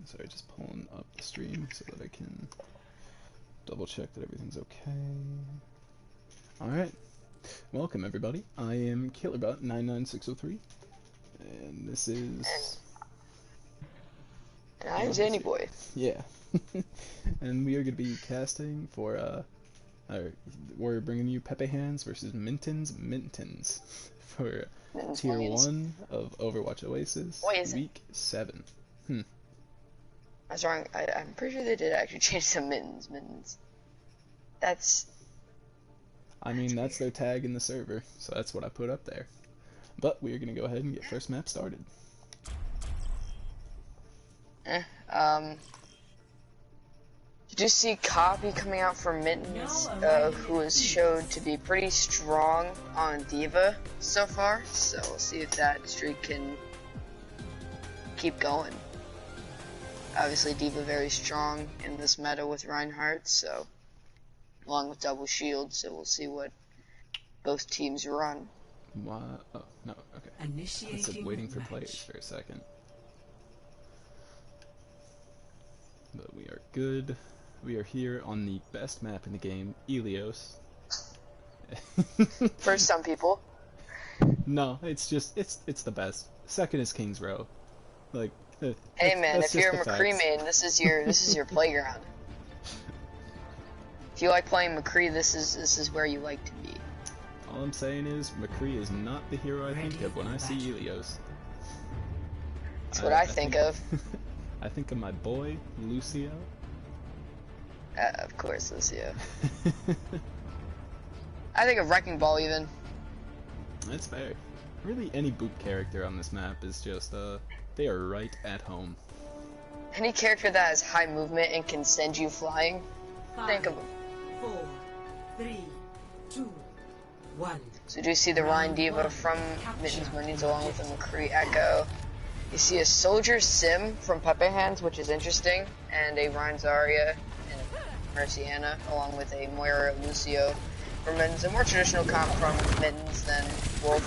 Sorry, just pulling up the stream so that I can double check that everything's okay. Alright, welcome everybody. I am KillerBot99603, and this is... And I'm Zanny Boy. Yeah. And we are going to be casting for, we're bringing you Pepehands versus Mintons for Tier 1 of Overwatch Oasis, Week 7. I was wrong. I'm pretty sure they did actually change some Mittens. That's... I mean, that's their tag in the server, so that's what I put up there. But we are going to go ahead and get first map started. Did you see Copy coming out for Mittens, who is showed to be pretty strong on D.Va so far, so we'll see if that streak can keep going. Obviously D.Va very strong in this meta with Reinhardt, so along with double shield, so we'll see what both teams run. Oh, no, okay. Initiating waiting for players for a second. But we are good. We are here on the best map in the game, Ilios. For some people. No, it's just, it's the best. Second is King's Row. Like, hey man, if you're a McCree main, this is your playground. If you like playing McCree, this is where you like to be. All I'm saying is, McCree is not the hero I think of when I see Ilios. That's what I think of. I think of my boy, Lucio. Of course, Lucio. I think of Wrecking Ball even. That's fair. Really, any boot character on this map is just, they are right at home. Any character that has high movement and can send you flying, think of them. 4, 3, 2, 1. So do you see the Ryan D.Va from Mittens Minions along with the McCree Echo? You see a Soldier Sim from Pepehands, which is interesting, and a Ryan Zarya and Mercy Anna, along with a Moira Lucio from Mittens. A more traditional comp from Mittens than Wolf.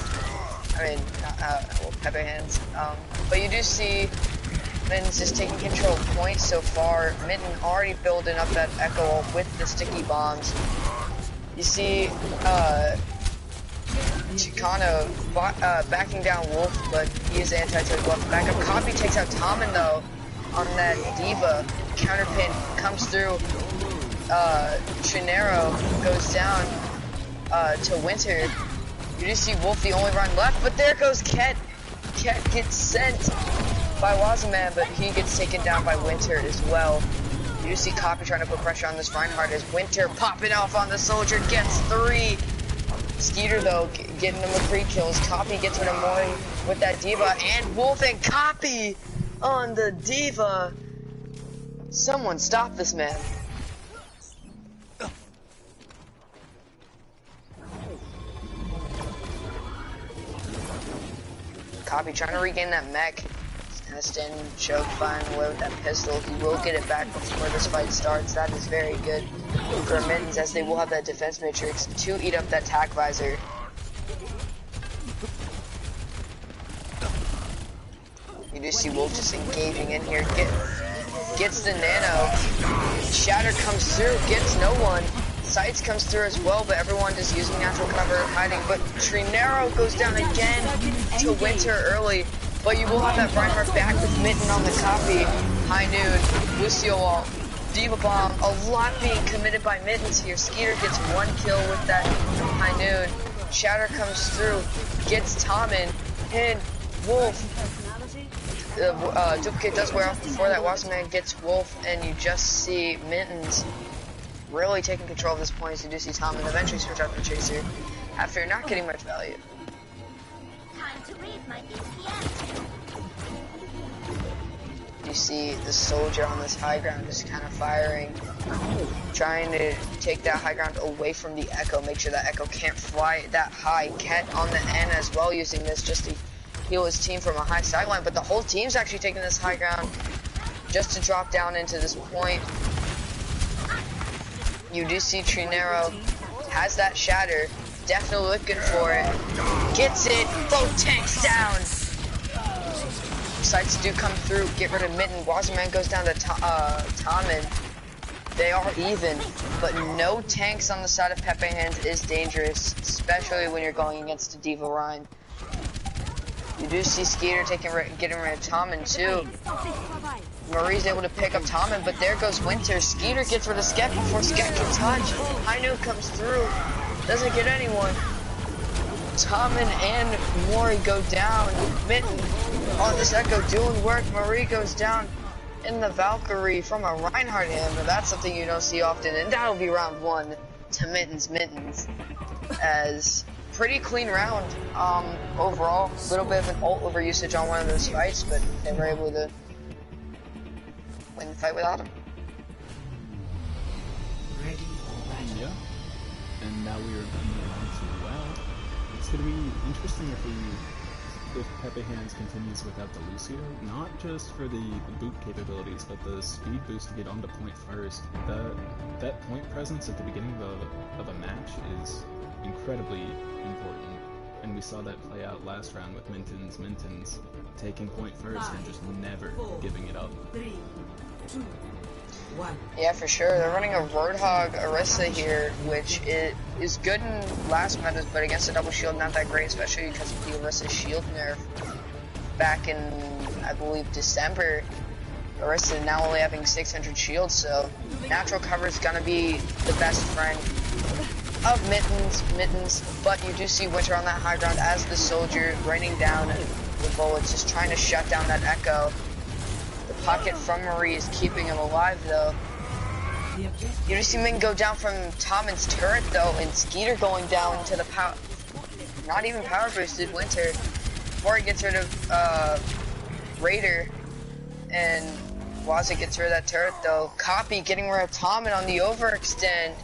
I mean, Pepehands. But you do see Mittens just taking control of points so far. Minton already building up that Echo with the sticky bombs. You see Chicano backing down Wolf, but he is anti-tech left back up. Copy takes out Tommen though on that D.Va. Counterpin comes through. Trinero goes down to Winter. You just see Wolf the only run left, but there goes Ket. Ket gets sent by Wazaman, but he gets taken down by Winter as well. You just see Copy trying to put pressure on this Reinhardt as Winter popping off on the Soldier, gets 3. Skeeter though getting the McCree kills. Copy gets rid of Moy with that D.Va, and Wolf and Copy on the D.Va. Someone stop this man. Copy trying to regain that mech. Standing choke, finding away with that pistol. He will get it back before this fight starts. That is very good for Mittens, as they will have that defense matrix to eat up that tack visor. You do see Wolf just engaging in here. Gets the nano. Shatter comes through, gets no one. Sights comes through as well, but everyone just using natural cover, hiding. But Trinero goes down again to Winter early. But you will have that Reinhardt back with Minton on the Copy. High noon, Lucio wall, D.Va bomb. A lot being committed by Mittens here. Skeeter gets 1 kill with that high noon. Shatter comes through, gets Tommen, and Wolf. Duplicate does wear off before that. Wasserman gets Wolf, and you just see Mittens really taking control of this point as you do see Tommen eventually switch out the Chaser after not getting much value. You see the Soldier on this high ground just kind of firing, trying to take that high ground away from the Echo, make sure that Echo can't fly that high. Ket on the N as well, using this just to heal his team from a high sideline, but the whole team's actually taking this high ground just to drop down into this point. You do see Trinero has that shatter, definitely looking for it, gets it, both tanks down. Sights do come through, get rid of Minton. Wasserman goes down to Tommen. They are even, but no tanks on the side of Pepehands is dangerous, especially when you're going against a Diva Rhine. You do see Skeeter getting rid of Tommen too. Marie's able to pick up Tommen, but there goes Winter. Skeeter gets rid of Sket before Sket can touch. Hainu comes through, doesn't get anyone. Tommen and Mori go down. Minton on this Echo doing work. Marie goes down in the Valkyrie from a Reinhardt hammer. That's something you don't see often, and that'll be round 1 to Mintons. As pretty clean round overall. A little bit of an ult over usage on one of those fights, but they were able to win the fight without him. Yeah. And now we are moving on to WoW. It's going to be interesting if Pepehands continues without the Lucio, not just for the boot capabilities, but the speed boost to get onto point first. That point presence at the beginning of a match is incredibly important, and we saw that play out last round with Mintons taking point first and just never giving it up. 3, 2, 1. Yeah, for sure. They're running a Roadhog Orisa here, which is good in last metas, but against a double shield, not that great, especially because of the Orisa shield nerf back in, I believe, December. Orisa now only having 600 shields, so natural cover is gonna be the best friend of Mintons, but you do see Winter on that high ground as the soldier raining down the bullets, just trying to shut down that Echo. The pocket from Marie is keeping him alive, though. You just see Minton go down from Tommen's turret, though, and Skeeter going down to the not even power boosted Winter before he gets rid of Raider, and Waza gets rid of that turret, though. Copy getting rid of Tommen on the overextend.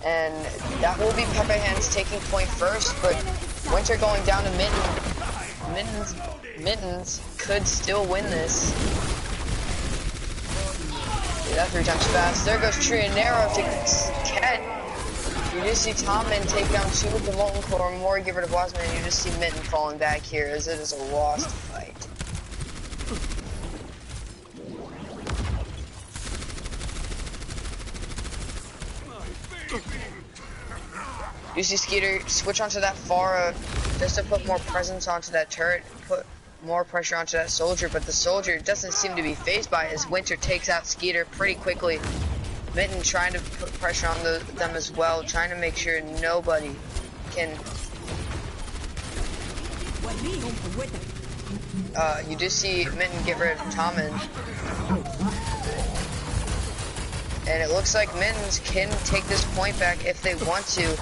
And that will be Pepehands taking point first, but Winter going down to Mintons could still win this. Yeah, that 3 times fast. There goes Trionero to Ket. You just see Tommen take down 2 with the Molten Core, Mori get rid of Wasman, and you just see Minton falling back here as it is a lost fight. You see Skeeter switch onto that Pharah just to put more presence onto that turret, put more pressure onto that soldier, but the soldier doesn't seem to be phased by it as Winter takes out Skeeter pretty quickly. Minton trying to put pressure on them as well, trying to make sure nobody can... you do see Minton get rid of Tommen. And it looks like Mintons can take this point back if they want to.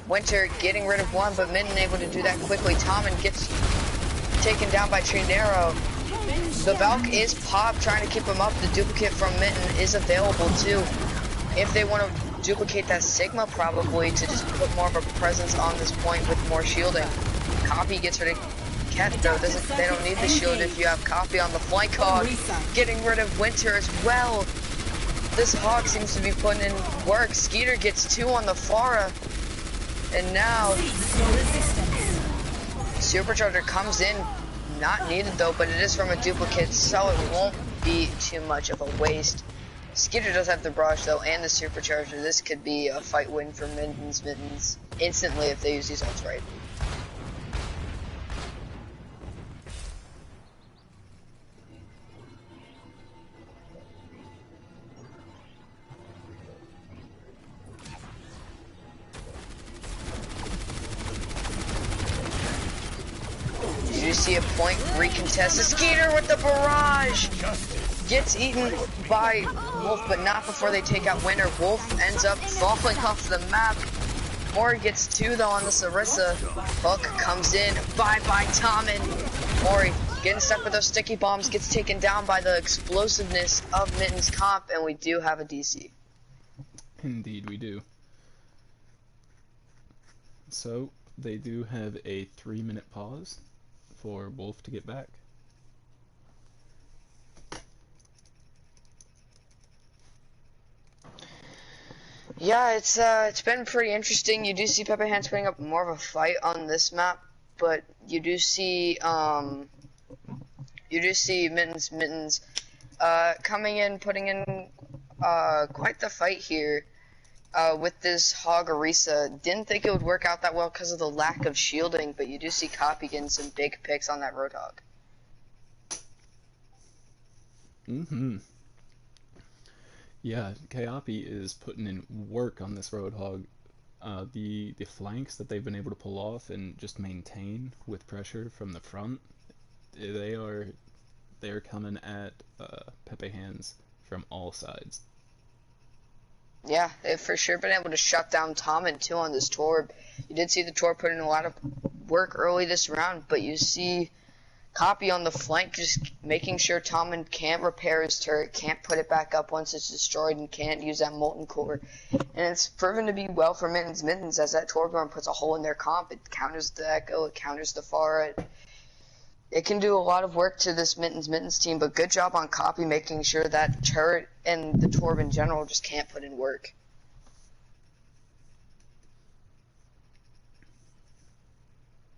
Winter getting rid of one, but Minton able to do that quickly. Tommen gets taken down by Trinero. The Valk is popped, trying to keep him up. The duplicate from Minton is available too. If they want to duplicate that Sigma, probably, to just put more of a presence on this point with more shielding. Copy gets rid of Ket, though. They don't need the shield if you have Copy on the flank hog. Getting rid of Winter as well. This hog seems to be putting in work. Skeeter gets 2 on the Pharah. And now, Supercharger comes in. Not needed though, but it is from a duplicate, so it won't be too much of a waste. Skeeter does have the Barrage though, and the Supercharger. This could be a fight win for Mintons instantly if they use these ults right. See a point recontested. Skeeter with the barrage gets eaten by Wolf, but not before they take out Winter. Wolf ends up falling off the map. Mori gets 2 though on the Orisa. Hook comes in. Bye Tommen. Mori getting stuck with those sticky bombs, gets taken down by the explosiveness of Minton's comp, and we do have a DC. Indeed we do. So they do have a 3-minute pause for Wolf to get back. Yeah, it's been pretty interesting. You do see Pepehands putting up more of a fight on this map, but you do see You just see Mittens coming in, putting in quite the fight here with this Hog Orisa. Didn't think it would work out that well because of the lack of shielding, but you do see Copy getting some big picks on that Roadhog. Yeah, Kaopi is putting in work on this Roadhog. The flanks that they've been able to pull off and just maintain with pressure from the front, they are coming at Pepehands from all sides. Yeah, they've for sure been able to shut down Tommen too on this Torb. You did see the Torb put in a lot of work early this round, but you see Copy on the flank just making sure Tommen can't repair his turret, can't put it back up once it's destroyed, and can't use that Molten Core. And it's proven to be well for Mittens as that Torbjorn puts a hole in their comp. It counters the Echo, it counters the Pharah. It can do a lot of work to this Mittens team, but good job on Copy making sure that turret and the Torb in general just can't put in work.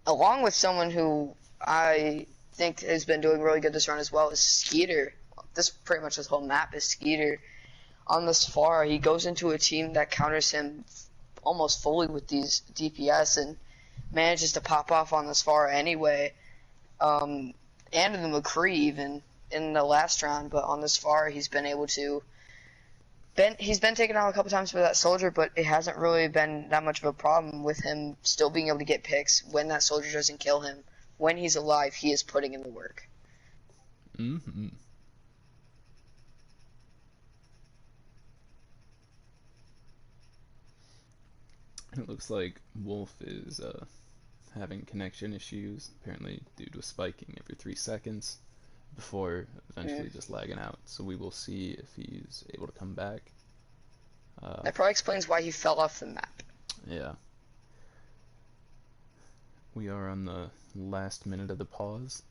Along with someone who I think has been doing really good this run as well is Skeeter. This pretty much this whole map is Skeeter. On this Pharah, he goes into a team that counters him almost fully with these DPS and manages to pop off on this Pharah anyway. And the McCree even in the last round, but on this Pharah he's been able to he's been taken out a couple times by that soldier, but it hasn't really been that much of a problem with him still being able to get picks when that soldier doesn't kill him. When he's alive, he is putting in the work. Mm-hmm. It looks like Wolf is having connection issues, apparently due to spiking every 3 seconds, before eventually just lagging out. So we will see if he's able to come back. That probably explains why he fell off the map. Yeah. We are on the last minute of the pause.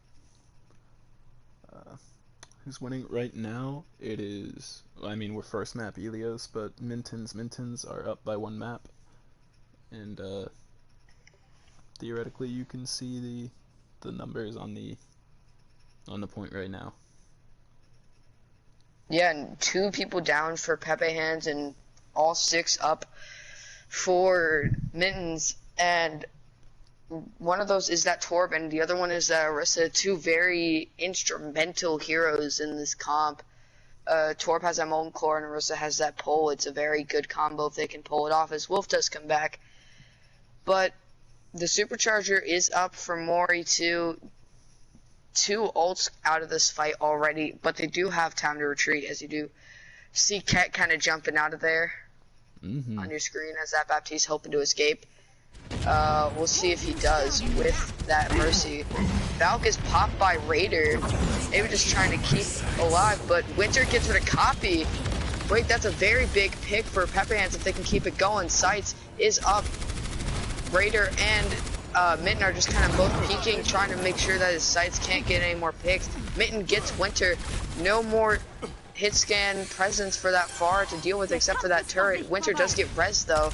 Who's winning right now? It is, I mean, we're first map Elios, but Mintons are up by 1 map. And theoretically you can see the numbers on the point right now. Yeah, and 2 people down for Pepehands and all 6 up for Mintons, and one of those is that Torb, and the other one is that Orisa. 2 very instrumental heroes in this comp. Torb has that Molten Core, and Orisa has that pull. It's a very good combo if they can pull it off, as Wolf does come back. But the Supercharger is up for Mori too. 2 ults out of this fight already, but they do have time to retreat, as you do see Ket kind of jumping out of there on your screen as that Baptiste hoping to escape. We'll see if he does with that Mercy. Valk is popped by Raider, maybe just trying to keep alive, but Winter gets rid of Copy. Wait, that's a very big pick for Pepehands if they can keep it going. Sights is up. Raider and Minton are just kind of both peeking, trying to make sure that his sights can't get any more picks. Minton gets Winter. No more hit scan presence for that Pharah to deal with except for that turret. Winter does get res though.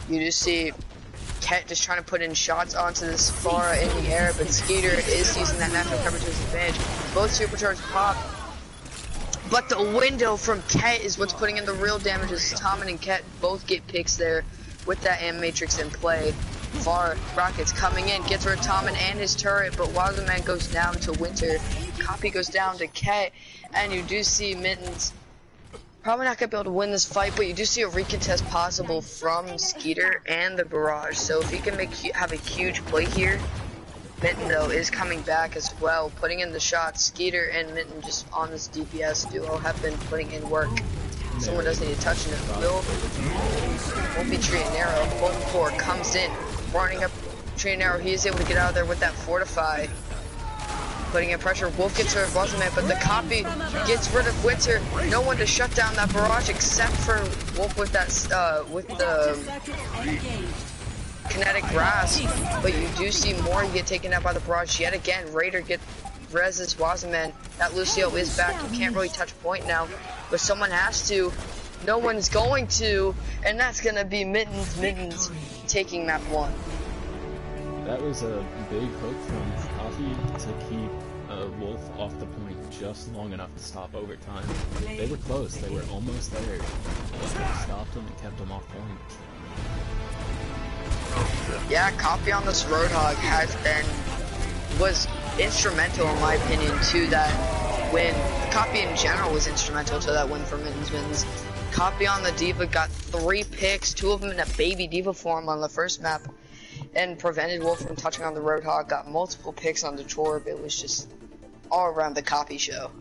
You just see Ket just trying to put in shots onto this Pharah in the air, but Skeeter is using that natural cover to his advantage. Both supercharged pop, but the window from Ket is what's putting in the real damage as Tommen and Ket both get picks there with that Matrix in play. Pharah rockets coming in, gets rid of Tommen and his turret, but Wazaman goes down to Winter. Copy goes down to Ket, and you do see Mittens probably not going to be able to win this fight, but you do see a recontest possible from Skeeter and the Barrage. So if he can have a huge play here, Minton though is coming back as well, putting in the shots. Skeeter and Minton just on this DPS duo have been putting in work. Someone does need to touch it. Won't be Tree and Arrow. Molten Core comes in, running up Tree and Arrow. He is able to get out of there with that Fortify. Putting in pressure. Wolf gets rid of Wazaman, but the Copy gets rid of Winter. No one to shut down that Barrage except for Wolf with that with the kinetic grasp. But you do see Mori get taken out by the Barrage yet again. Raider gets reses Wazaman. That Lucio is back. You can't really touch point now, but someone has to. No one's going to, and that's gonna be Mittens taking map 1. That was a big hook from Coffee to keep Wolf off the point just long enough to stop overtime. They were close. They were almost there. They stopped them and kept them off point. Yeah, copy on this Roadhog was instrumental in my opinion to that win. Copy in general was instrumental to that win for Mintons. Copy on the Diva got 3 picks, 2 of them in a baby Diva form on the first map, and prevented Wolf from touching on the Roadhog, got multiple picks on the Torb. It was just all around the copy show.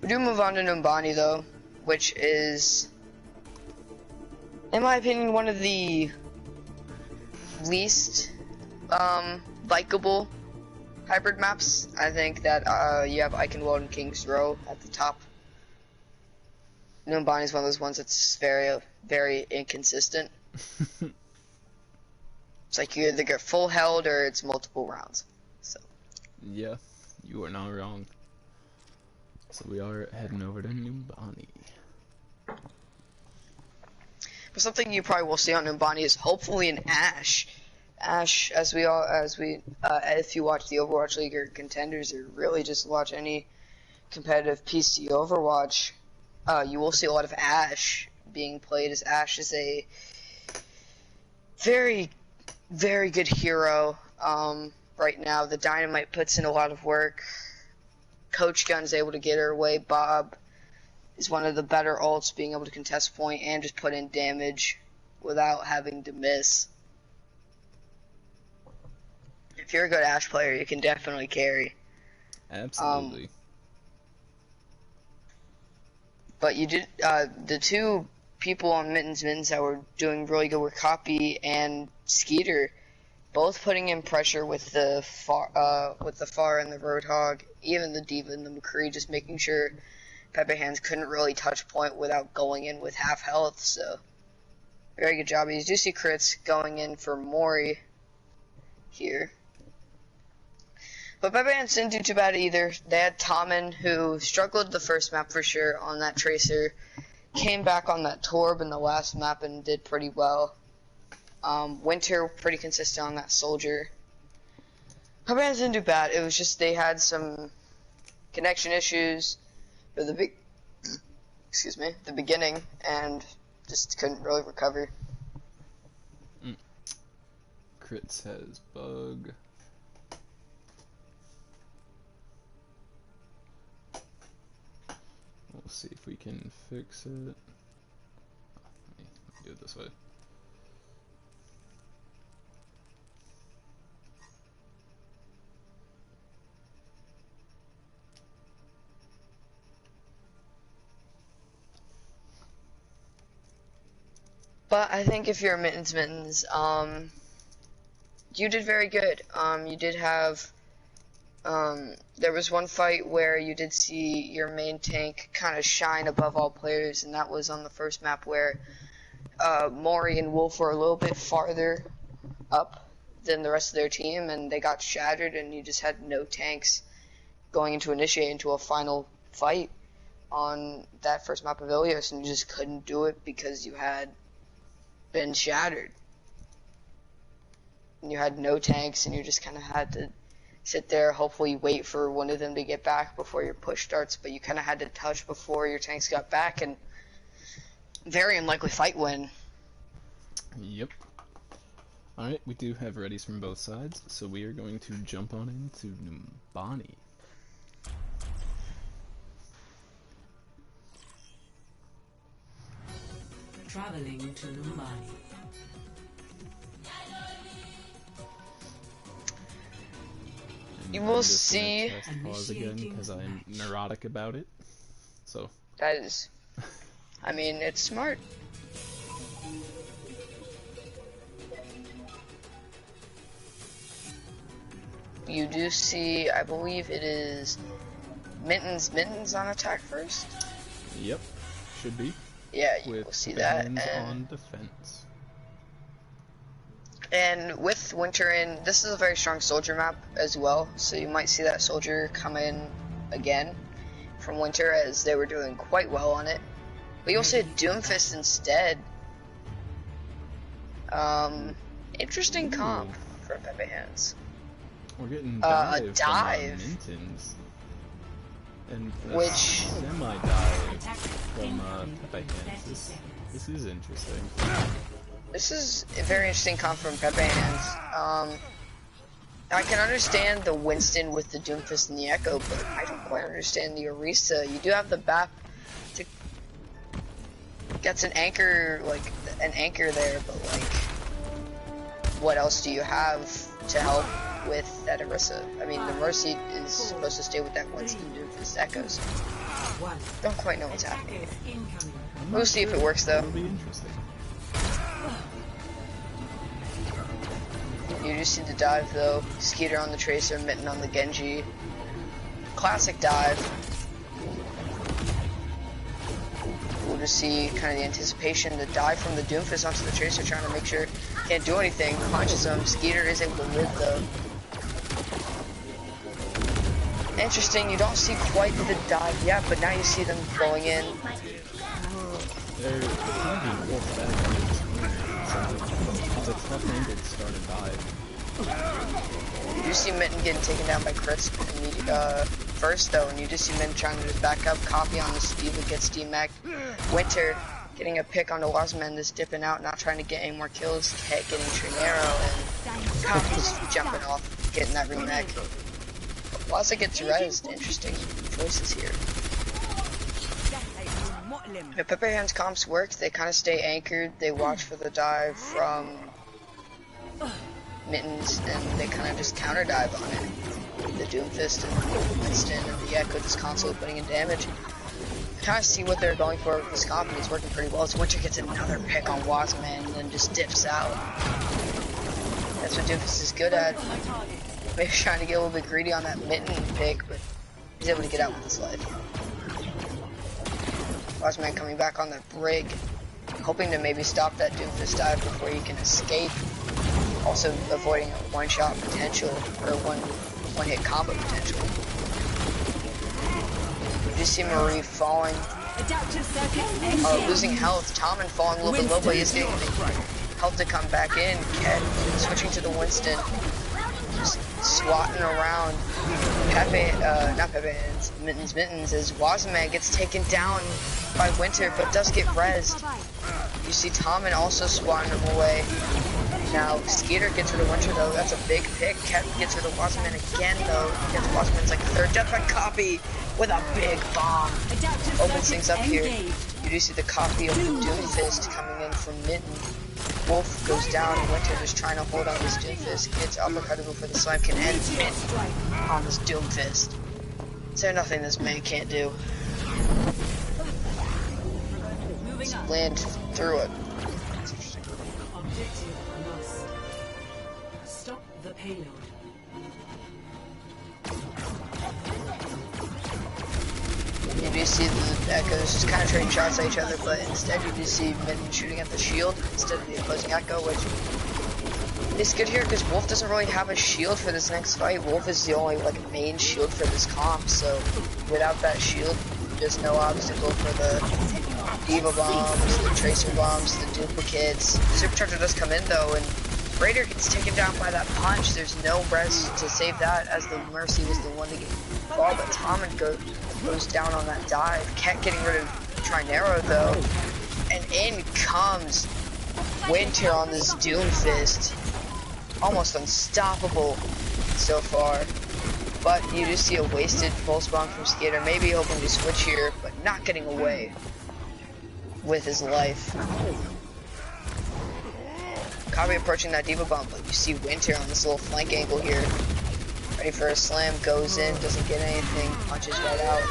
We do move on to Numbani though, which is, in my opinion, one of the least likable hybrid maps. I think that you have Eichenwald and King's Row at the top. Numbani is one of those ones that's very, very inconsistent. It's like you either get full held or it's multiple rounds. So. Yeah, you are not wrong. So we are heading over to Numbani. But something you probably will see on Numbani is hopefully an Ashe. Ashe, if you watch the Overwatch League or Contenders, or really just watch any competitive PC Overwatch, you will see a lot of Ashe being played, as Ashe is a very, very good hero. Right now, the Dynamite puts in a lot of work. Coach Gun's able to get her away. Bob is one of the better ults, being able to contest point and just put in damage without having to miss. If you're a good Ashe player, you can definitely carry. Absolutely. But you did, the 2 people on Mintons that were doing really good were Copy and Skeeter, both putting in pressure with the Far and the Roadhog, even the Diva and the McCree, just making sure Pepehands couldn't really touch point without going in with half health. So very good job. You do see crits going in for Mori here. But Pepehands didn't do too bad either. They had Tommen, who struggled the first map for sure on that Tracer, came back on that Torb in the last map and did pretty well. Winter pretty consistent on that Soldier. Pepehands didn't do bad. It was just they had some connection issues for the beginning, and just couldn't really recover. Crits has bug. We'll see if we can fix it. Let me do it this way. But I think if you're Mittens, you did very good. You did have, there was one fight where you did see your main tank kind of shine above all players, and that was on the first map where Mori and Wolf were a little bit farther up than the rest of their team, and they got shattered, and you just had no tanks going into initiate into a final fight on that first map of Ilios, and you just couldn't do it because you had been shattered. And you had no tanks, and you just kind of had to sit there, hopefully wait for one of them to get back before your push starts, but you kind of had to touch before your tanks got back, and very unlikely fight win. Yep. Alright, we do have readies from both sides, so we are going to jump on into Numbani. Traveling to Numbani. You will see. Pause again because I'm neurotic about it. So. That is. I mean, it's smart. You do see, I believe it is Mintons on attack first? Yep, should be. Yeah, you will see that. And on defense. And with Winter in, this is a very strong Soldier map as well, so you might see that Soldier come in again from Winter, as they were doing quite well on it. But you'll see Doomfist instead. Interesting comp for Pepehands. We're getting A dive dive. from Mintons. And Which semi-dive from Pepehands. This is interesting. This is a very interesting comp from Pepehands. I can understand the Winston with the Doomfist and the Echo, but I don't quite understand the Orisa. You do have the BAP to gets an anchor, like an anchor there, but like, what else do you have to help with that Orisa? I mean, the Mercy is supposed to stay with that Winston Doomfist Echoes. Don't quite know what's happening. We'll see if it works though. It'll be interesting. You just see the dive though. Skeeter on the Tracer, Minton on the Genji. Classic dive. We'll just see kind of the anticipation, the dive from the Doomfist onto the Tracer, trying to make sure can't do anything. Punches him. Skeeter is able to live though. Interesting, you don't see quite the dive yet, but now you see them going in. They're kind of being forced back. It's a tough angle to start a dive. You see Minton getting taken down by crits first though, and you just see Minton trying to just back up, copy on the Steve that gets D-Mac. Winter getting a pick on the Wasman, just dipping out, not trying to get any more kills, getting Trinero, and Copy's jumping off, getting that remake. Plaza gets rezzed. Interesting choices here. The Pepehands comps work, they kind of stay anchored, they watch for the dive from Mittens, and they kind of just counter dive on it. The Doomfist and Winston and the Echo just constantly putting in damage. Kind of see what they're going for with this comp, and it's working pretty well. So Winter gets another pick on Wasman and then just dips out. That's what Doomfist is good at. Maybe trying to get a little bit greedy on that Minton pick, but he's able to get out with his life. Wasman coming back on the brig, hoping to maybe stop that Doomfist dive before he can escape. Also avoiding a one-shot potential, or one-hit combo potential. You just see Marie falling, losing health. Tommen falling a little bit low, but he's getting health to come back in. Ken switching to the Winston, just swatting around not Pepehands, Mittens as Wasman gets taken down by Winter, but does get rezzed. You see Tommen also swatting him away. Now Skeeter gets rid of Winter though, that's a big pick. Ket gets rid of Wasman again though. Gets Wasman's like third death by Copy with a big bomb. Opens things up here. You do see the copy of the Doomfist coming in from Minton. Wolf goes down, and Winter just trying to hold on this Doomfist. Gets uppercutted before the slam can end Minton on this Doomfist. Is there nothing this man can't do? Just land through it. Objective lost. Stop the payload. You do see the Echoes just kind of trading shots at each other, but instead you do see Minton shooting at the shield instead of the opposing Echo, which is good here because Wolf doesn't really have a shield for this next fight. Wolf is the only like main shield for this comp, so without that shield, there's no obstacle for the Diva bombs, the Tracer bombs, the duplicates. Supercharger does come in though, and Raider gets taken down by that punch. There's no res to save that, as the Mercy was the one to get fall, but Tommen goes down on that dive. Ket getting rid of Trinero though, and in comes Winter on this Doomfist. Almost unstoppable so far, but you just see a wasted pulse bomb from Skater, maybe hoping to switch here, but not getting away with his life. Kabi approaching that Diva bomb, but you see Winter on this little flank angle here. Ready for a slam, goes in, doesn't get anything, punches right out.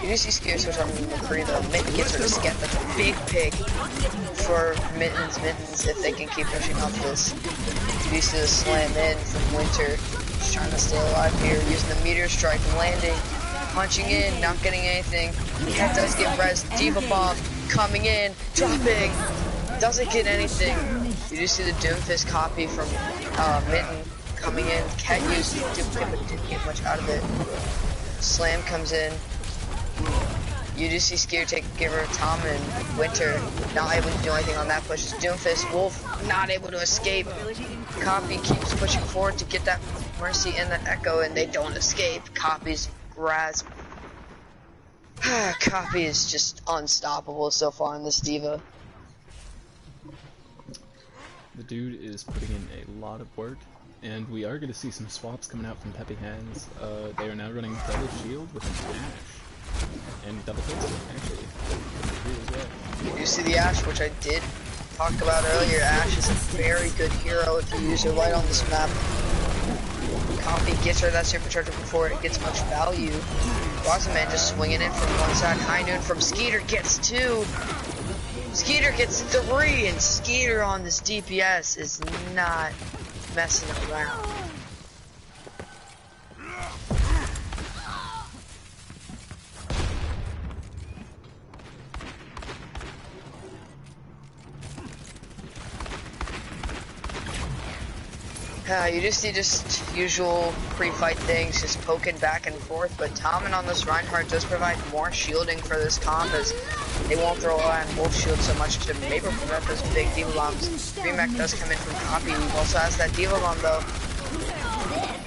You do see Skater switch on McCree though. Minton gets rid of Sket, that's a big pick for Mittens if they can keep pushing off this. You do see the slam in from Winter, just trying to stay alive here, using the meteor strike, landing, punching in, not getting anything. Ket does get res, Diva bomb coming in, dropping, doesn't get anything. You do see the Doomfist copy from Minton coming in. Ket used the duplicate but didn't get much out of it. Slam comes in. You do see Skeeter take care of Tom and Winter, not able to do anything on that push. Doomfist, Wolf, not able to escape. Copy keeps pushing forward to get that Mercy and the Echo, and they don't escape. Copy's grasp. Copy is just unstoppable so far in this diva. The dude is putting in a lot of work, and we are going to see some swaps coming out from Pepehands. They are now running double shield with an Ash, and double hits, actually. Here as well. You see the Ash, which I did talk about earlier. Ash is a very good hero if you use her right on this map. Copy gets her that supercharger before it gets much value. Rosamund just swinging in from one side. High Noon from Skeeter gets 2. Skeeter gets 3, and Skeeter on this DPS is not messing around. You just see just usual pre-fight things, just poking back and forth, but Tommen on this Reinhardt does provide more shielding for this comp, as they won't throw on Wolf Shield so much to maybe prevent those big Diva Bombs. Remec does come in from Copy, he also has that Diva Bomb though.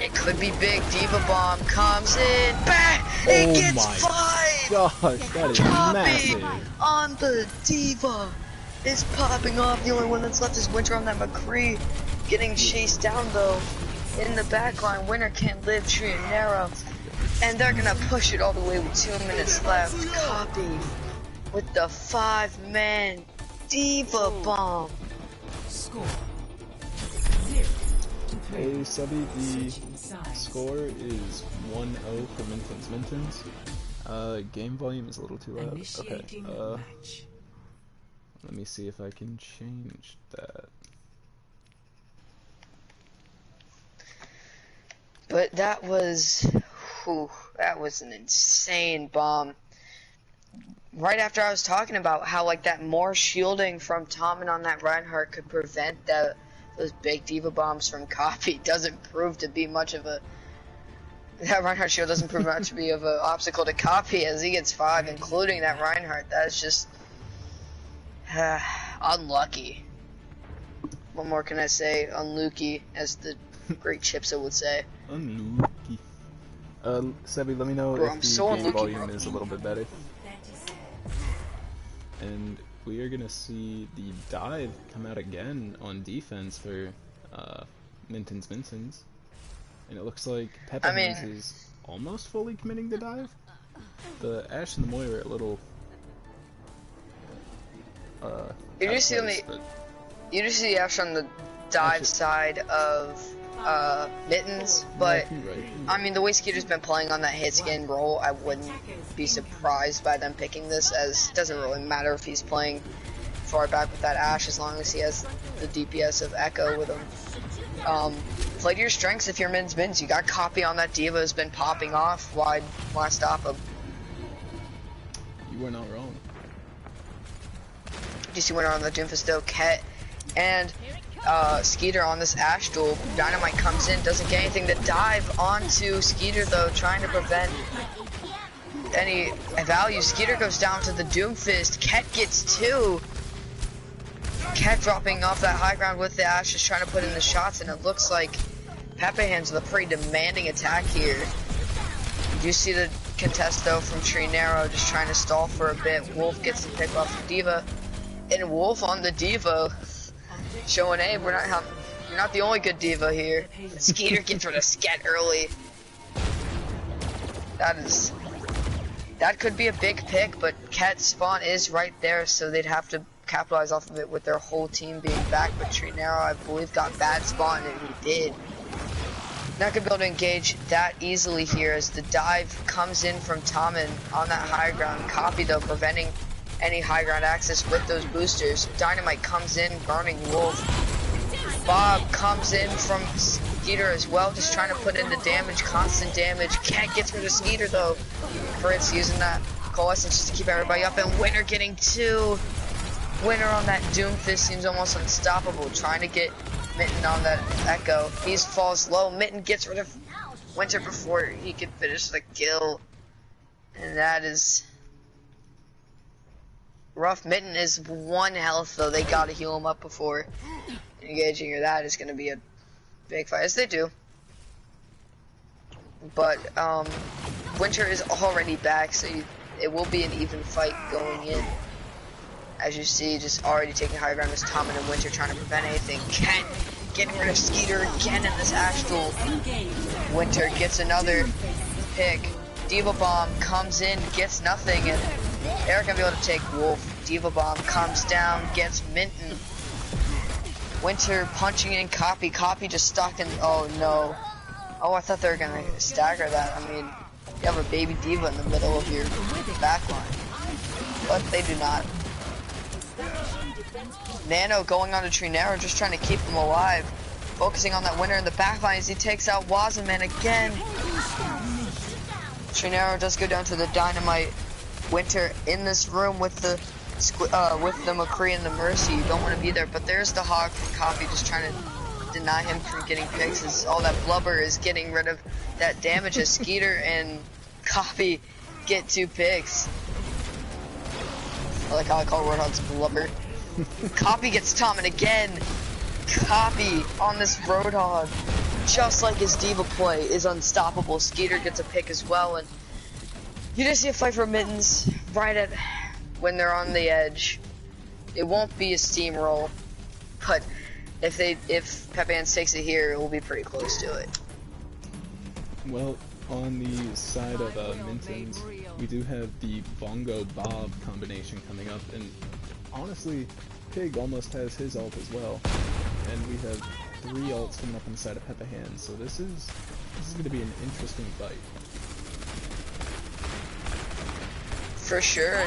It could be big, Diva Bomb comes in, bang! It gets 5! Gosh, that is Copy massive. on the Diva is popping off. The only one that's left is Winter on that McCree. Getting chased down though in the backline. Winter can't live, tree and narrow, and they're gonna push it all the way with 2 minutes left. Copy with the 5-man Diva Bomb. Hey Subby, the score is 1-0 for Mintons. Game volume is a little too loud. Okay, let me see if I can change that. But that was an insane bomb. Right after I was talking about how like that more shielding from Tommen on that Reinhardt could prevent those big Diva Bombs from Copy, doesn't prove to be much of a... That Reinhardt shield doesn't prove much to be of an obstacle to Copy, as he gets 5, including that Reinhardt. That's just... unlucky. What more can I say? Unlucky, as the great Chipsa would say. Unlucky. Sebby, let me know Bro, if I'm the so game unlucky, volume bro. is a little bit better. And we are gonna see the dive come out again on defense for Mintons. And it looks like Pepehands is almost fully committing the dive. The Ash and the Moira are a little You just see Ash on the dive side of Mittens, but I mean the way Skeeter's been playing on that hit skin role, I wouldn't be surprised by them picking this, as it doesn't really matter if he's playing far back with that Ash as long as he has the DPS of Echo with him. Play to your strengths if you're Mins. You got Copy on that Diva has been popping off. Why stop him? You were not wrong. DC winner on the Doomfist though, Ket and Skeeter on this Ash duel. Dynamite comes in, doesn't get anything to dive onto Skeeter though, trying to prevent any value. Skeeter goes down to the Doomfist. Ket gets 2. Ket dropping off that high ground with the Ash, just trying to put in the shots, and it looks like Pepehands with a pretty demanding attack here. You do see the contest though from Tree Narrow, just trying to stall for a bit. Wolf gets the pick off the Diva, and Wolf on the Diva, showing, hey, you're not the only good Diva here. Skeeter gets rid of Sket early. That could be a big pick, but Ket's spawn is right there, so they'd have to capitalize off of it with their whole team being back. But Tree Narrow, I believe, got bad spawn, and he did. Not gonna be able to engage that easily here, as the dive comes in from Tommen on that high ground. Copy though, preventing any high ground access with those boosters. Dynamite comes in, burning Wolf. Bob comes in from Skeeter as well, just trying to put in the damage, constant damage. Can't get through the Skeeter though. Fritz using that coalescence just to keep everybody up, and Winter getting 2. Winter on that Doomfist seems almost unstoppable, trying to get Minton on that Echo. He falls low. Minton gets rid of Winter before he can finish the kill, and that is rough. Minton is 1 health though. They gotta heal him up before engaging, or that is gonna be a big fight, as they do. But Winter is already back, so it will be an even fight going in. As you see, just already taking high ground is Tommen and Winter trying to prevent anything. Ken getting rid of Skeeter again in this Astral. Winter gets another pick. Diva Bomb comes in, gets nothing, and Eric gonna be able to take Wolf. Diva Bomb comes down, gets Minton. Winter punching in Copy. Copy just stuck in. Oh no. Oh, I thought they were gonna stagger that. I mean, you have a baby Diva in the middle of your backline, but they do not. Nano going on to Trinero, just trying to keep him alive. Focusing on that Winter in the backline as he takes out Wazaman again. Trinero does go down to the Dynamite. Winter in this room with the McCree and the Mercy. You don't want to be there, but there's the Hog from Copy just trying to deny him from getting picks, as all that blubber is getting rid of that damage as Skeeter and Copy get 2 picks. I like how I call Roadhog's blubber. Copy gets Tommen again. Copy on this Roadhog, just like his Diva play, is unstoppable. Skeeter gets a pick as well, and you just see a fight for Mittens right at when they're on the edge. It won't be a steamroll, but if Pepehands takes it here, it will be pretty close to it. Well, on the side of Mintons, we do have the Bongo Bob combination coming up, and honestly, Pig almost has his ult as well. And we have 3 ults coming up on the side of Pepehands, so this is going to be an interesting fight. For sure.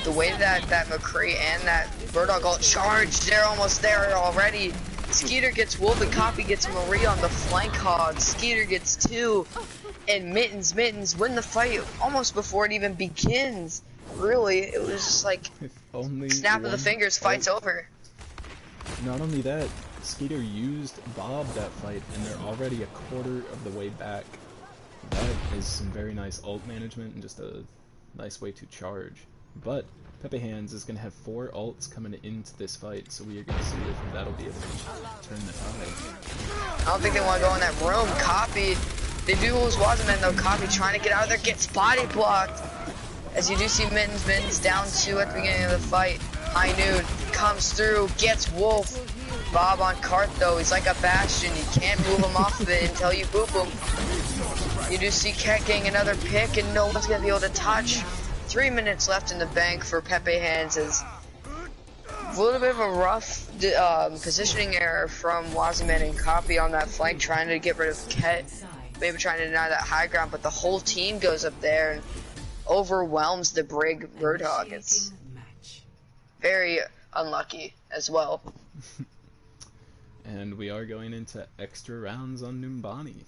The way that McCree and that Roadhog ult charged, they're almost there already. Skeeter gets Wolf and Copy gets Marie on the flank hog. Skeeter gets 2, and Mittens win the fight almost before it even begins. Really, it was just like snap of the fingers, fight's over. Not only that, Skeeter used Bob that fight, and they're already a quarter of the way back. That is some very nice ult management and just a nice way to charge. But Pepehands is going to have 4 ults coming into this fight, so we are going to see if that'll be able to turn the tide. I don't think they want to go in that room. Copy, they do lose Wazaman though. Copy trying to get out of there, gets body blocked. As you do see Mittens down 2 at the beginning of the fight. High Noon comes through, gets Wolf. Bob on cart though, he's like a bastion. You can't move him off of it until you boop him. You do see Ket getting another pick, and no one's gonna be able to touch. 3 minutes left in the bank for Pepehands. As a little bit of a rough positioning error from Wazaman and Copy on that flank, trying to get rid of Ket. Maybe trying to deny that high ground, but the whole team goes up there and overwhelms the Brig Roadhog. It's very unlucky as well. And we are going into extra rounds on Numbani.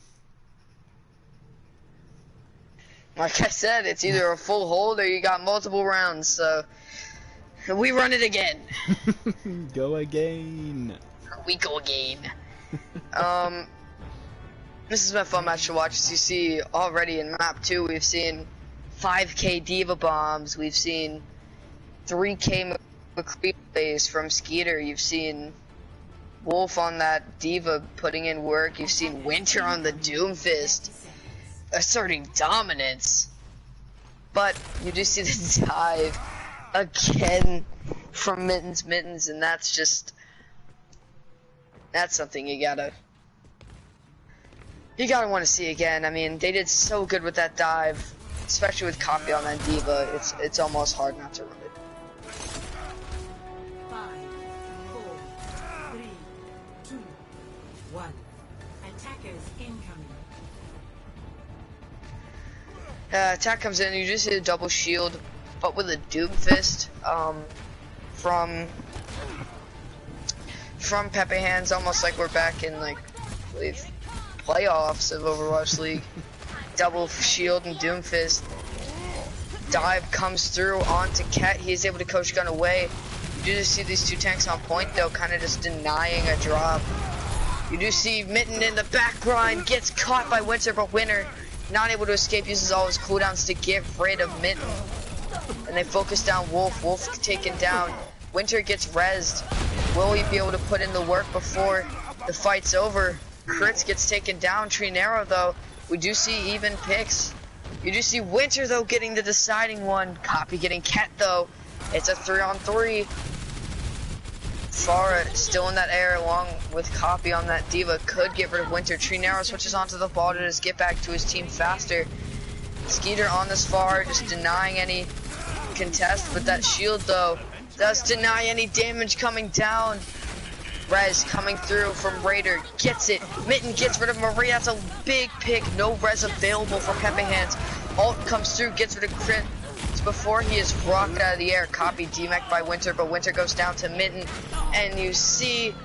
Like I said, it's either a full hold or you got multiple rounds, so we run it again. Go again. We go again. This has been a fun match to watch. As you see already in map 2, we've seen 5k Diva bombs, we've seen 3k McCree plays from Skeeter, you've seen Wolf on that Diva putting in work, you've seen Winter on the Doomfist asserting dominance, but you do see the dive again from Mittens, and that's something you gotta want to see again. I mean, they did so good with that dive, especially with Copy on that Diva. It's almost hard not to run it. 5, 4, 3, 2, 1. Attackers incoming. Attack comes in, you just see a double shield, but with a Doomfist from Pepehands, almost like we're back in, like, I believe, playoffs of Overwatch League. Double shield and Doomfist. Dive comes through onto Ket. He is able to coach gun away. You do see these 2 tanks on point though, kind of just denying a drop. You do see Minton in the back grind, gets caught by Winter, but Winter not able to escape, uses all his cooldowns to get rid of Minton. and they focus down Wolf. Wolf taken down. Winter gets rezzed. Will he be able to put in the work before the fight's over? Crits gets taken down. Trinero though, we do see even picks. You do see Winter though getting the deciding one. Copy getting Ket though. It's a 3-on-3. Farah still in that air along with Copy on that Diva. Could get rid of Winter. Trinero switches onto the ball to just get back to his team faster. Skeeter on this far, just denying any contest, but that shield though does deny any damage coming down. Rez coming through from Raider, gets it. Minton gets rid of Maria, that's a big pick. No res available for Pepehands. Alt comes through, gets rid of Crit before he is rocked out of the air. Copy DMAC by Winter, but Winter goes down to Minton, and you see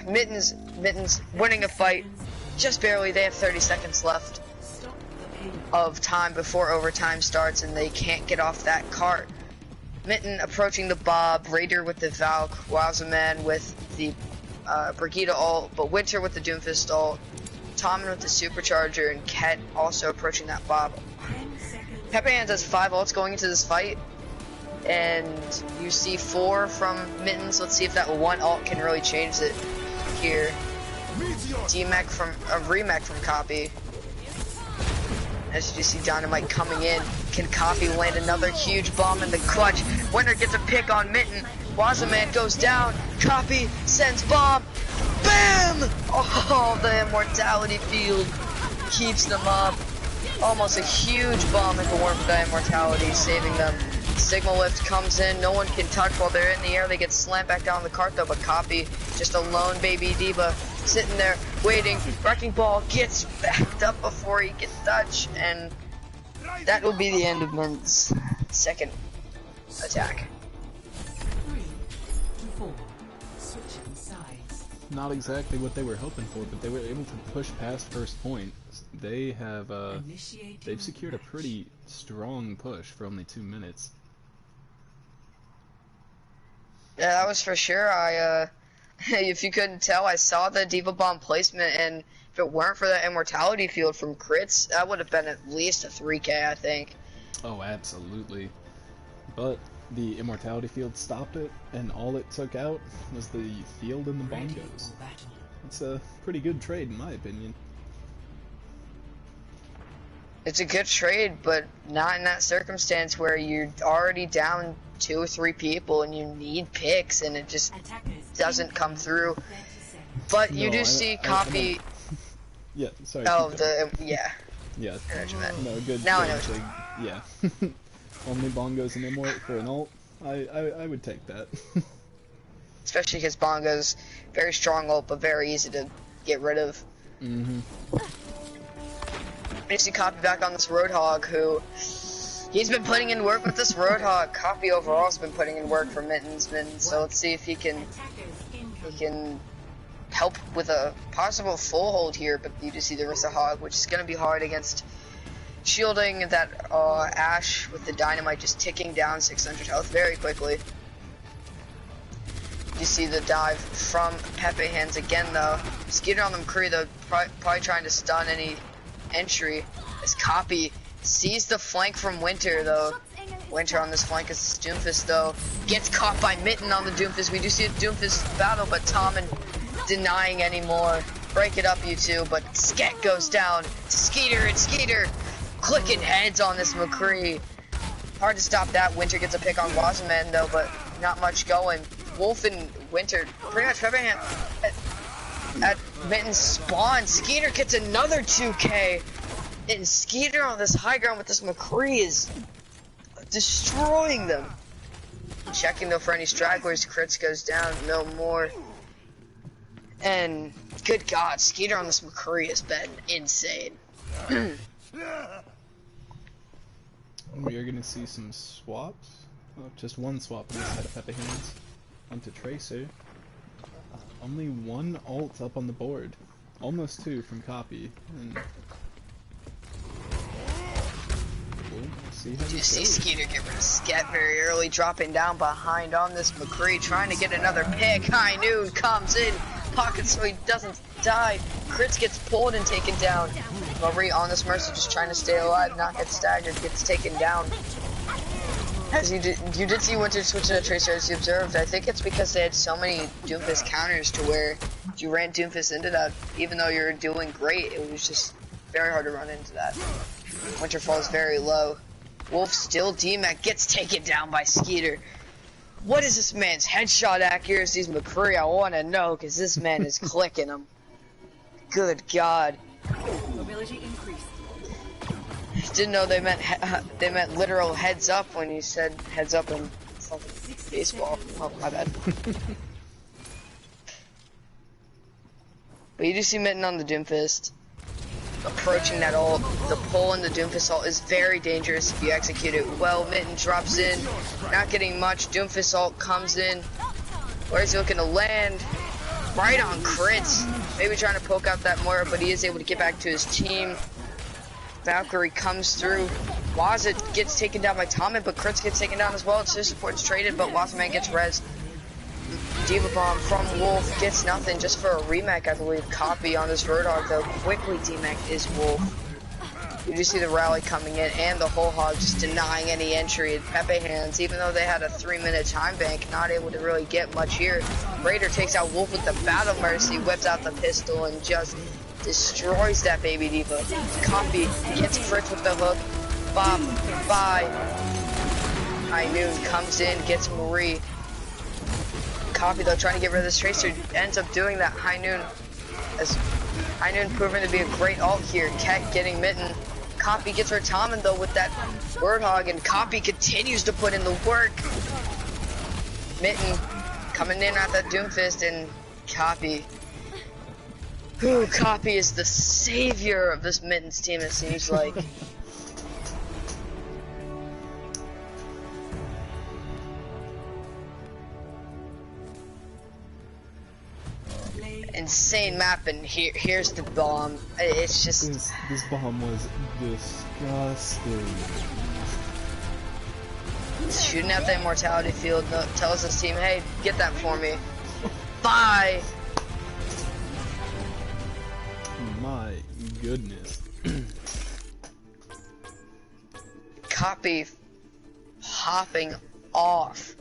Mittens winning a fight just barely. They have 30 seconds left of time before overtime starts, and they can't get off that cart. Minton approaching the Bob, Raider with the Valk, Wowzaman with the Brigida ult, but Winter with the Doomfist ult, Tommen with the Supercharger, and Ket also approaching that Bob. Pepehands has 5 ults going into this fight, and you see 4 from Mittens. Let's see if that one ult can really change it here. DMAC from a remake from Copy. As you see Dynamite coming in, can Copy land another huge bomb in the clutch? Winter gets a pick on Minton. Wazaman goes down. Copy sends bomb. Bam! Oh, the immortality field keeps them up. Almost a huge bomb into Warm for the immortality, saving them. Sigma lift comes in. No one can touch while they're in the air. They get slammed back down the cart though, but Copy, just a lone baby Diva, sitting there waiting. Wrecking Ball gets backed up before he can touch, and that will be the end of Minton's second attack. 3 to 4. Switching sides. Not exactly what they were hoping for, but they were able to push past first point. They have they've secured a pretty strong push for only 2 minutes. Yeah, that was for sure. If you couldn't tell, I saw the Diva Bomb placement, and if it weren't for that immortality field from Crits, that would have been at least a 3K, I think. Oh, absolutely. But the immortality field stopped it, and all it took out was the field and the bongos. It's a pretty good trade, in my opinion. It's a good trade, but not in that circumstance where you're already down 2 or 3 people and you need picks, and it just doesn't come through. But you do see Copy. Yeah, sorry. Oh, yeah. Yeah. I know what you meant. No, good. Now I know actually, yeah. Only bongos and immort for an ult. I would take that. Especially because Bongo's very strong ult, but very easy to get rid of. Mm-hmm. You see Copy back on this Roadhog, who he's been putting in work with this Roadhog. Copy overall has been putting in work for Mittens, so let's see if he can help with a possible full hold here. But you do see the Rissa Hog, which is going to be hard against shielding that Ashe with the Dynamite just ticking down 600 health very quickly. You see the dive from Pepehands again though. Skeeter on the McCree though, probably trying to stun any entry as Copy sees the flank from Winter though. Winter on this flank as Doomfist though gets caught by Minton on the Doomfist. We do see a Doomfist battle, but Tommen denying anymore. Break it up, you two, but Sket goes down to Skeeter, and Skeeter clicking heads on this McCree. Hard to stop that. Winter gets a pick on Wazaman though, but not much going. Wolf and Winter pretty much Pepehands at Minton's spawn. Skeeter gets another 2K, and Skeeter on this high ground with this McCree is destroying them. Checking though for any stragglers. Crits goes down, no more. And good God, Skeeter on this McCree has been insane. We are gonna see some swaps. Oh, just one swap on the side of Pepehands. Onto Tracer. Only 1 ult up on the board. Almost 2 from Copy. And we'll see how You see Skeeter get rid of Sket very early, dropping down behind on this McCree, trying to get another pick. High Noon comes in, pockets so he doesn't die. Crits gets pulled and taken down. Marie on this Mercy just trying to stay alive, not get staggered, gets taken down. As you did see Winter switch to a Tracer as you observed. I think it's because they had so many Doomfist counters to where if you ran Doomfist into that, even though you're doing great, it was just very hard to run into that. Winter falls very low. Wolf still DMAC gets taken down by Skeeter. What is this man's headshot accuracies, McCree? I want to know, because this man is clicking them. Good God. Mobility increased. Didn't know they meant literal heads up when you said heads up in baseball. Oh, my bad. But you do see Minton on the Doomfist. Approaching that ult. The pull in the Doomfist ult is very dangerous if you execute it well. Minton drops in, not getting much. Doomfist ult comes in. Where is he looking to land? Right on crits. Maybe trying to poke out that Moira, but he is able to get back to his team. Valkyrie comes through. Waza gets taken down by Tommen, but crits gets taken down as well. It's his support's traded, but Wazaman gets res. Diva Bomb from Wolf gets nothing just for a remake, I believe. Copy on this Roadhog, though. Quickly DMAC is Wolf. You do see the rally coming in, and the whole hog just denying any entry. Pepehands, even though they had a 3-minute time bank, not able to really get much here. Raider takes out Wolf with the Battle Mercy, whips out the pistol, and just destroys that baby diva. Copy gets Fritz with the hook. Bop, bye. High Noon comes in, gets Marie. Copy though, trying to get rid of this Tracer, ends up doing that. High Noon, as High Noon proven to be a great ult here. Keck getting Minton. Copy gets her Tommen though with that Roadhog, and Copy continues to put in the work. Minton coming in at that Doomfist, and Copy. Ooh, Copy is the savior of this Mittens team, it seems like. Insane map, and here's the bomb. It's just this bomb was disgusting. Shooting out the immortality field. Tells his team, hey, get that for me. Bye. My goodness. Copy hopping off.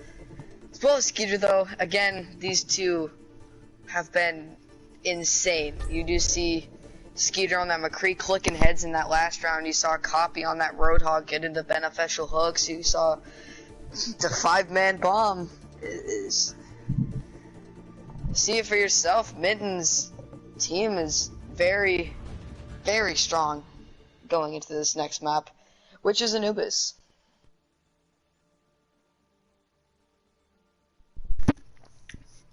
As well as Skeeter though, again, these two have been insane. You do see Skeeter on that McCree clicking heads in that last round. You saw Copy on that Roadhog getting the beneficial hooks. You saw the 5-man bomb. See it for yourself. Minton's team is very, very strong going into this next map, which is Anubis.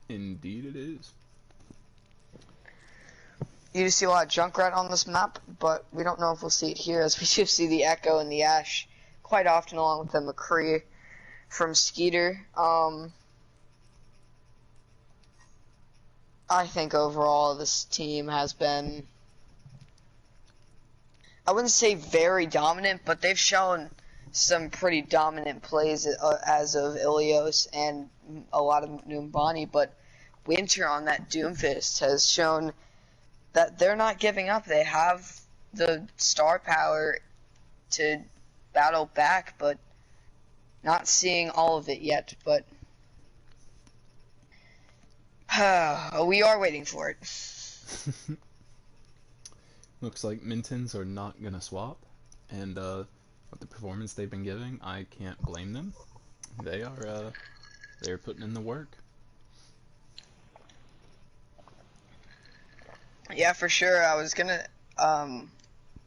Indeed it is. You do see a lot of Junkrat on this map, but we don't know if we'll see it here, as we do see the Echo and the Ashe quite often, along with the McCree from Skeeter. I think overall this team has been, I wouldn't say very dominant, but they've shown some pretty dominant plays as of Ilios and a lot of Numbani, but Winter on that Doomfist has shown that they're not giving up. They have the star power to battle back, but not seeing all of it yet, but we are waiting for it. Looks like Mintons are not gonna swap, and with the performance they've been giving, I can't blame them. They're putting in the work. Yeah, for sure. I was gonna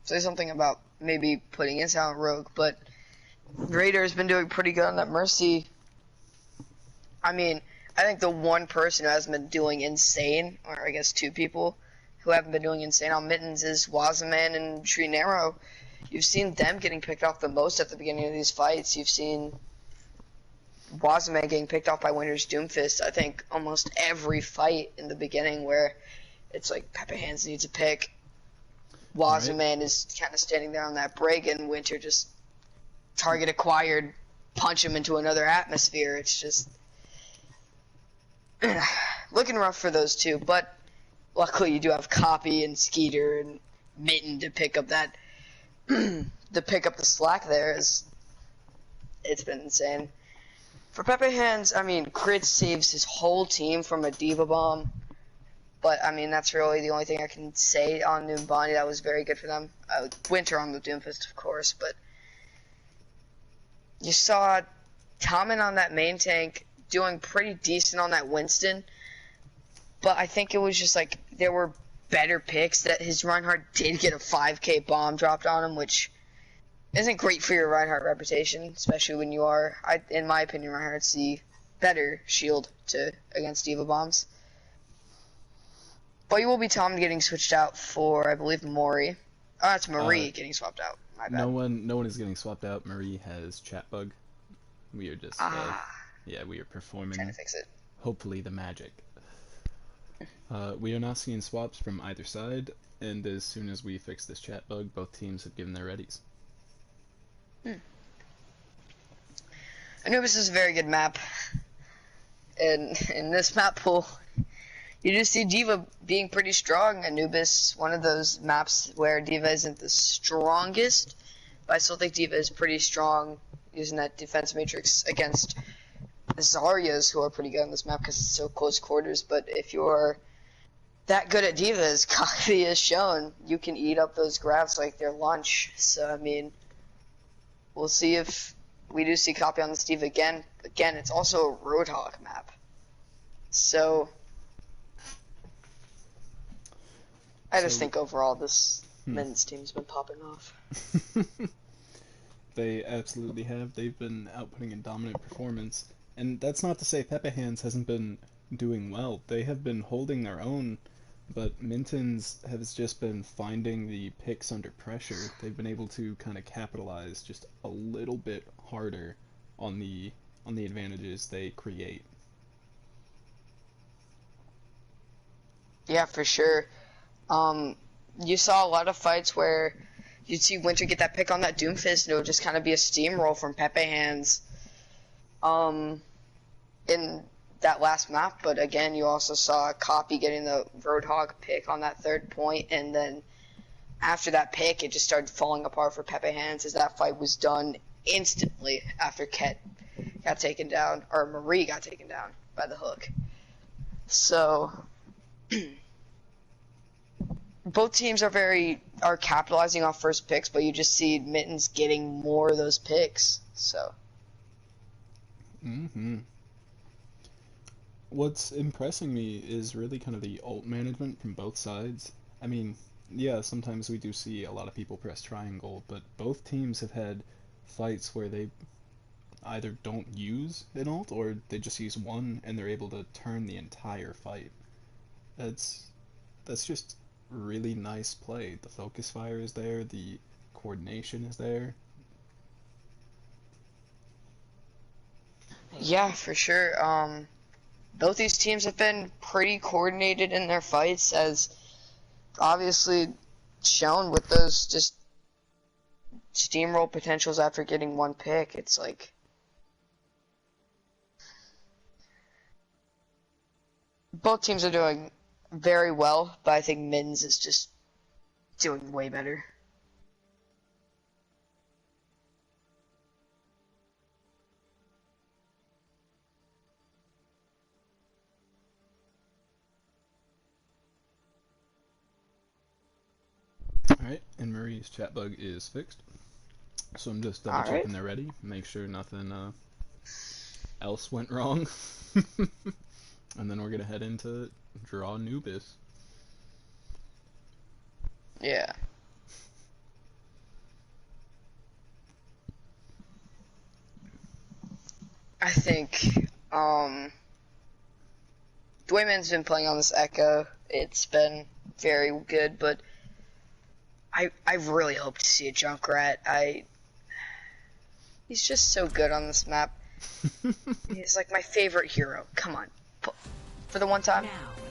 say something about maybe putting in Silent Rogue, but Raider's been doing pretty good on that Mercy. I mean, I think the one person who hasn't been doing insane, or I guess two people who haven't been doing insane on Mittens, is Wazaman and Trinero. You've seen them getting picked off the most at the beginning of these fights. You've seen Wazaman getting picked off by Winter's Doomfist, I think, almost every fight in the beginning, where it's like Pepehands needs a pick. Wazaman is kind of standing there on that break, and Winter just target acquired, punch him into another atmosphere. It's just looking rough for those two, but luckily you do have Copy and Skeeter and Minton to pick up that to pick up the slack there. It's been insane. For Pepehands, I mean, Crit saves his whole team from a Diva Bomb. But, I mean, that's really the only thing I can say on Noombani. That was very good for them. Winter on the Doomfist, of course, but you saw Tommen on that main tank doing pretty decent on that Winston. But I think it was just, like, there were better picks that his Reinhardt did get a 5k bomb dropped on him, which isn't great for your Reinhardt reputation, especially when you are, in my opinion, Reinhardt's the better shield against Diva Bombs. But you will be Tom getting switched out for, I believe, Mori. Oh, that's Marie getting swapped out. My bad. No one is getting swapped out. Marie has chat bug. We are just, yeah, we are performing. Trying to fix it. Hopefully the magic. We are not seeing swaps from either side, and as soon as we fix this chat bug, both teams have given their readies. Anubis is a very good map. And in this map pool, you do see Diva being pretty strong. Anubis, one of those maps where Diva isn't the strongest, but I still think Diva is pretty strong using that defense matrix against Zaryas, who are pretty good on this map because it's so close quarters. But if you're that good at Diva, as Coffee has shown, you can eat up those grabs like they're lunch. So, I mean, we'll see if we do see Copy on this Diva again. Again, it's also a Roadhog map. So I just think overall this men's team's been popping off. They absolutely have. They've been outputting a dominant performance. And that's not to say Pepehands hasn't been doing well. They have been holding their own, but Mintons has just been finding the picks under pressure. They've been able to kind of capitalize just a little bit harder on the advantages they create. Yeah, for sure. You saw a lot of fights where you'd see Winter get that pick on that Doomfist, and it would just kind of be a steamroll from Pepehands in that last map. But again, you also saw Copy getting the Roadhog pick on that third point, and then after that pick, it just started falling apart for Pepehands as that fight was done instantly after Ket got taken down, or Marie got taken down by the hook. So both teams are capitalizing off first picks, but you just see Mittens getting more of those picks. So What's impressing me is really kind of the ult management from both sides. I mean, yeah, sometimes we do see a lot of people press triangle, but both teams have had fights where they either don't use an ult or they just use one and they're able to turn the entire fight. That's just really nice play. The focus fire is there, the coordination is there. yeah, for sure. Both these teams have been pretty coordinated in their fights, as obviously shown with those just steamroll potentials after getting one pick. It's like both teams are doing very well, but I think Mintons is just doing way better. Alright, and Marie's chat bug is fixed. So I'm just double checking they're ready, make sure nothing else went wrong. And then we're gonna head into draw Anubis. Yeah. I think Dwayman's been playing on this Echo. It's been very good, but I really hope to see a Junkrat. He's just so good on this map. He's like my favorite hero. Come on. For the one time. Now.